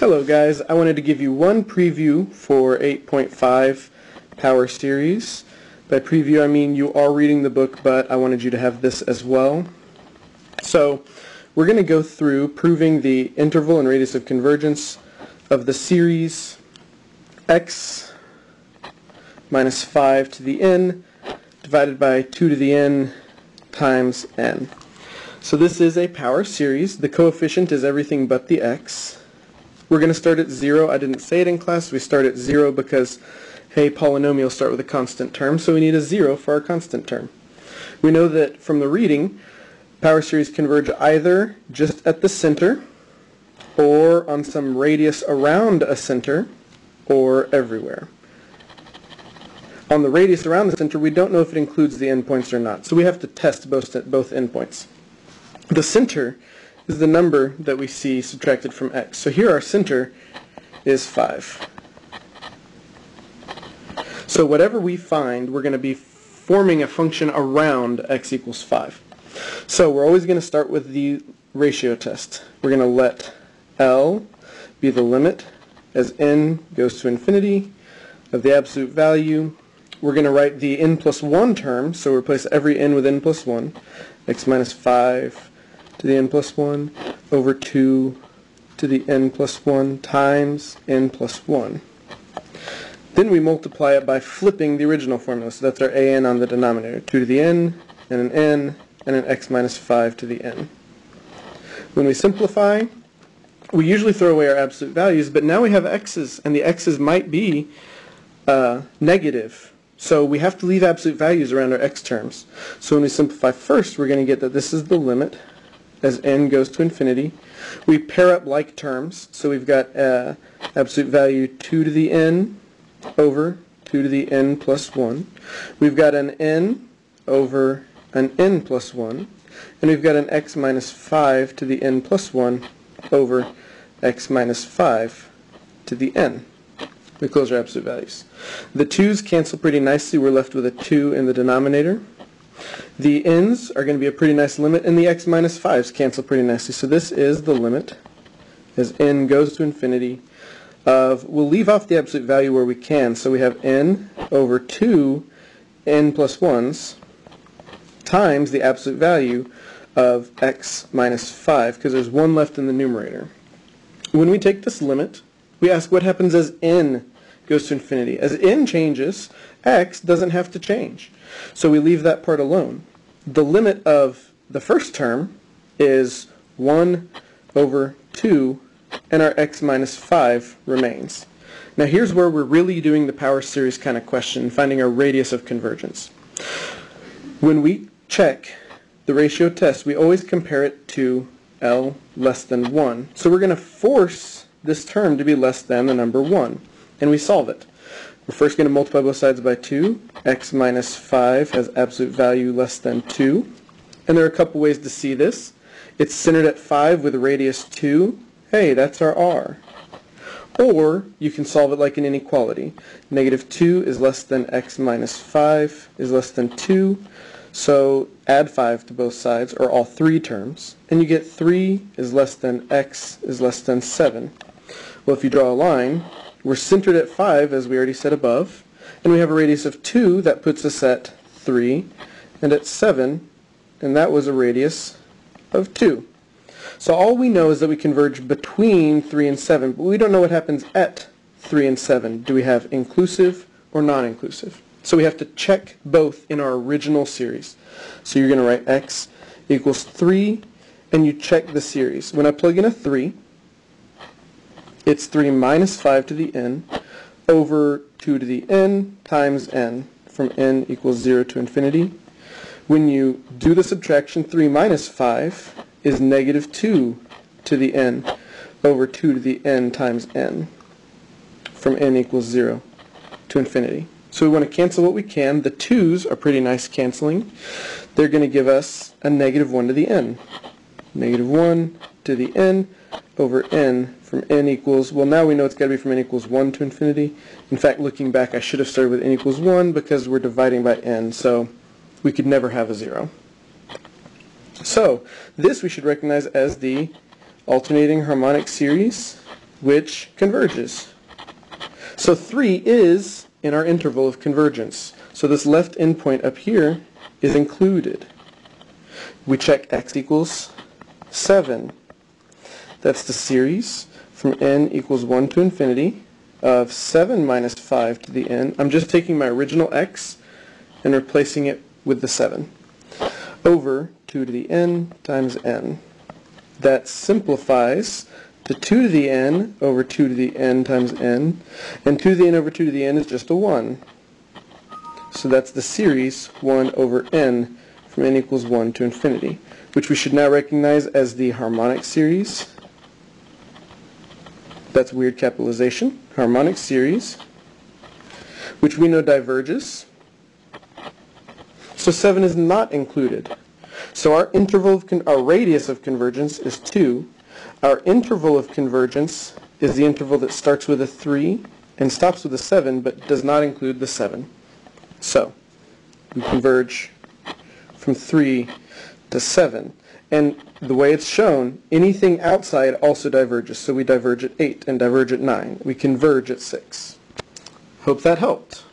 Hello guys, I wanted to give you one preview for 8.5 Power Series. By preview I mean you are reading the book, but I wanted you to have this as well. So we're going to go through proving the interval and radius of convergence of the series x minus 5 to the n divided by 2 to the n times n. So this is a power series. The coefficient is everything but the x. We're going to start at 0. I didn't say it in class. We start at 0 because, hey, polynomials start with a constant term, so we need a 0 for our constant term. We know that from the reading, power series converge either just at the center, or on some radius around a center, or everywhere. On the radius around the center, we don't know if it includes the endpoints or not, so we have to test both endpoints. The center is the number that we see subtracted from x. So here our center is 5. So whatever we find, we're going to be forming a function around x equals 5. So we're always going to start with the ratio test. We're going to let L be the limit as n goes to infinity of the absolute value. We're going to write the n plus 1 term, so replace every n with n plus 1, x minus 5 to the n plus 1 over 2 to the n plus 1 times n plus 1. Then we multiply it by flipping the original formula, so that's our an on the denominator, 2 to the n, and an n, and an x minus 5 to the n. When we simplify, we usually throw away our absolute values, but now we have x's, and the x's might be negative. So we have to leave absolute values around our x terms. So when we simplify first, we're going to get that this is the limit as n goes to infinity. We pair up like terms, so we've got absolute value 2 to the n over 2 to the n plus 1. We've got an n over an n plus 1. And we've got an x minus 5 to the n plus 1 over x minus 5 to the n. We close our absolute values. The 2's cancel pretty nicely. We're left with a 2 in the denominator. The n's are going to be a pretty nice limit, and the x minus 5's cancel pretty nicely. So this is the limit as n goes to infinity of, we'll leave off the absolute value where we can, so we have n over 2 n plus 1's times the absolute value of x minus 5, because there's 1 left in the numerator. When we take this limit, we ask what happens as n goes to infinity. As n changes, x doesn't have to change. So we leave that part alone. The limit of the first term is 1 over 2, and our x minus 5 remains. Now here's where we're really doing the power series kind of question, finding our radius of convergence. When we check the ratio test, we always compare it to L less than 1. So we're going to force this term to be less than the number 1, and we solve it. We're first going to multiply both sides by 2. X minus 5 has absolute value less than 2. And there are a couple ways to see this. It's centered at 5 with a radius 2. Hey, that's our r. Or you can solve it like an inequality. Negative 2 is less than x minus 5 is less than 2. So add 5 to both sides, or all three terms, and you get 3 is less than x is less than 7. Well, if you draw a line, we're centered at 5, as we already said above, and we have a radius of 2 that puts us at 3, and at 7, and that was a radius of 2. So all we know is that we converge between 3 and 7, but we don't know what happens at 3 and 7. Do we have inclusive or non-inclusive? So we have to check both in our original series. So you're going to write x equals 3, and you check the series. When I plug in a 3, it's 3 minus 5 to the n over 2 to the n times n, from n equals 0 to infinity. When you do the subtraction, 3 minus 5 is negative 2 to the n over 2 to the n times n, from n equals 0 to infinity. So we want to cancel what we can. The 2's are pretty nice canceling. They're going to give us a negative 1 to the n. Negative 1 to the n over n from n equals, well, now we know it's got to be from n equals 1 to infinity. In fact, looking back, I should have started with n equals 1 because we're dividing by n, so we could never have a 0. So this we should recognize as the alternating harmonic series which converges. So 3 is in our interval of convergence. So this left endpoint up here is included. We check x equals 7. That's the series from n equals 1 to infinity of 7 minus 5 to the n. I'm just taking my original x and replacing it with the 7 over 2 to the n times n. That simplifies to 2 to the n over 2 to the n times n, and 2 to the n over 2 to the n is just a 1. So that's the series 1 over n from n equals 1 to infinity, which we should now recognize as the harmonic series. That's weird capitalization. Harmonic series, which we know diverges. So 7 is not included. So our radius of convergence is 2. Our interval of convergence is the interval that starts with a 3 and stops with a 7, but does not include the 7. So we converge from 3 to 7. And the way it's shown, anything outside also diverges. So we diverge at 8 and diverge at 9. We converge at 6. Hope that helped.